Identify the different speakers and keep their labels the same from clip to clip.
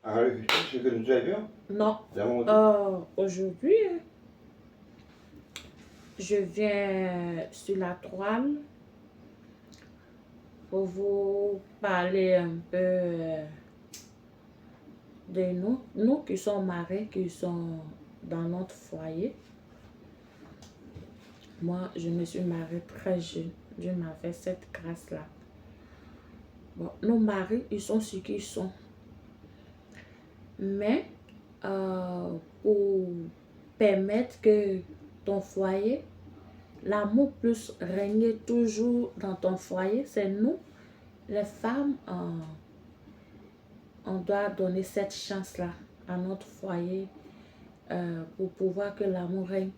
Speaker 1: Ce que nous avions.
Speaker 2: Non. Aujourd'hui, je viens sur la toile pour vous parler un peu de nous qui sommes mariés, qui sommes dans notre foyer. Moi, je me suis mariée très jeune. Dieu m'a fait cette grâce-là. Bon, nos maris, ils sont ce qu'ils sont. Mais pour permettre que ton foyer, l'amour puisse régner toujours dans ton foyer, c'est nous, les femmes, on doit donner cette chance-là à notre foyer pour pouvoir que l'amour règne.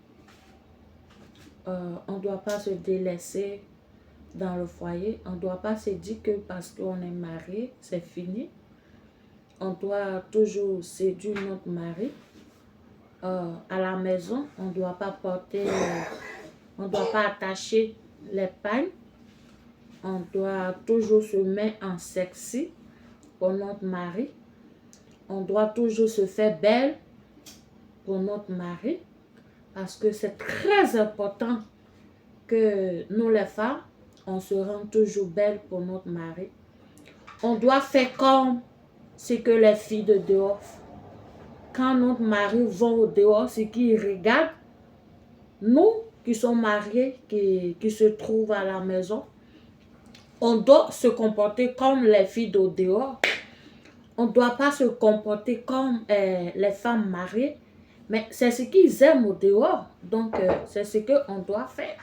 Speaker 2: On ne doit pas se délaisser dans le foyer. On ne doit pas se dire que parce qu'on est marié, c'est fini. On doit toujours séduire notre mari. À la maison, on ne doit pas porter, on ne doit pas attacher les pagnes. On doit toujours se mettre en sexy pour notre mari. On doit toujours se faire belle pour notre mari. Parce que c'est très important que nous les femmes, on se rend toujours belle pour notre mari. On doit faire comme ce que les filles de dehors font. Quand notre mari va au dehors, ce qu'ils regardent, nous qui sommes mariés, qui se trouvent à la maison, on doit se comporter comme les filles de dehors. On ne doit pas se comporter comme les femmes mariées, mais c'est ce qu'ils aiment au dehors. Donc, c'est ce qu'on doit faire.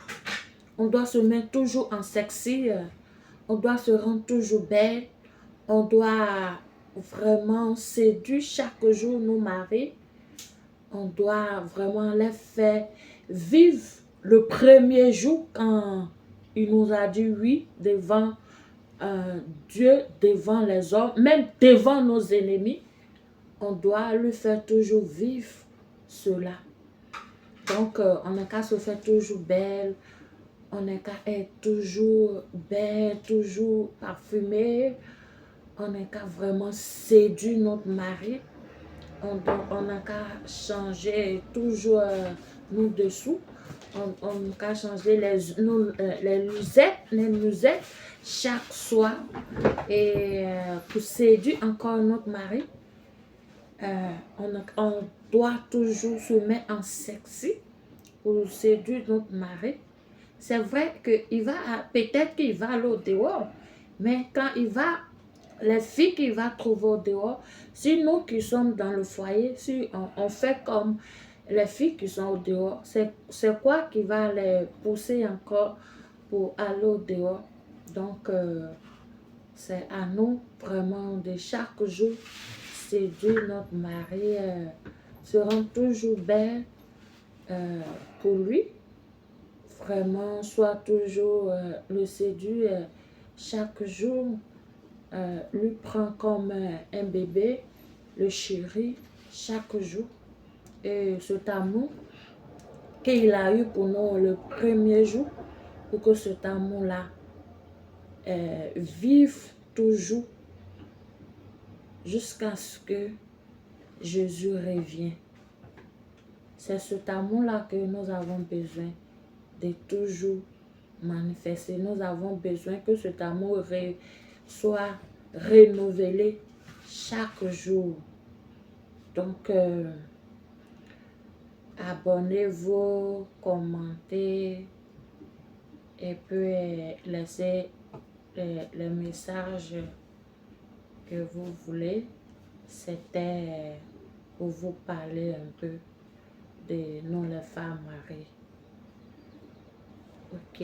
Speaker 2: On doit se mettre toujours en sexy, on doit se rendre toujours belle, on doit vraiment séduire chaque jour nos maris. On doit vraiment les faire vivre le premier jour quand il nous a dit oui devant Dieu, devant les hommes, même devant nos ennemis. On doit lui faire toujours vivre cela. Donc, on n'a qu'à se faire toujours belle, on n'a qu'à être toujours belle, toujours parfumée, on n'a qu'à vraiment séduire notre mari. On n'a qu'à changer toujours nous dessous. On n'a qu'à changer les luzettes chaque soir. Et pour séduire encore notre mari, on doit toujours se mettre en sexy pour séduire notre mari. C'est vrai que peut-être qu'il va aller au dehors, mais quand il va, les filles qu'il va trouver au dehors, si nous qui sommes dans le foyer, si on fait comme les filles qui sont au dehors, c'est quoi qui va les pousser encore pour aller au dehors? Donc, c'est à nous vraiment de chaque jour séduire notre mari, se rendre toujours belle pour lui. Vraiment, soit toujours le séduire chaque jour, lui prend comme un bébé, le chérit chaque jour. Et cet amour qu'il a eu pour nous le premier jour, pour que cet amour-là vive toujours jusqu'à ce que Jésus revienne. C'est cet amour-là que nous avons besoin de toujours manifester. Nous avons besoin que cet amour soit renouvelé chaque jour. Donc, abonnez-vous, commentez et puis laissez les messages que vous voulez. C'était pour vous parler un peu de nous les femmes mariées. Ok.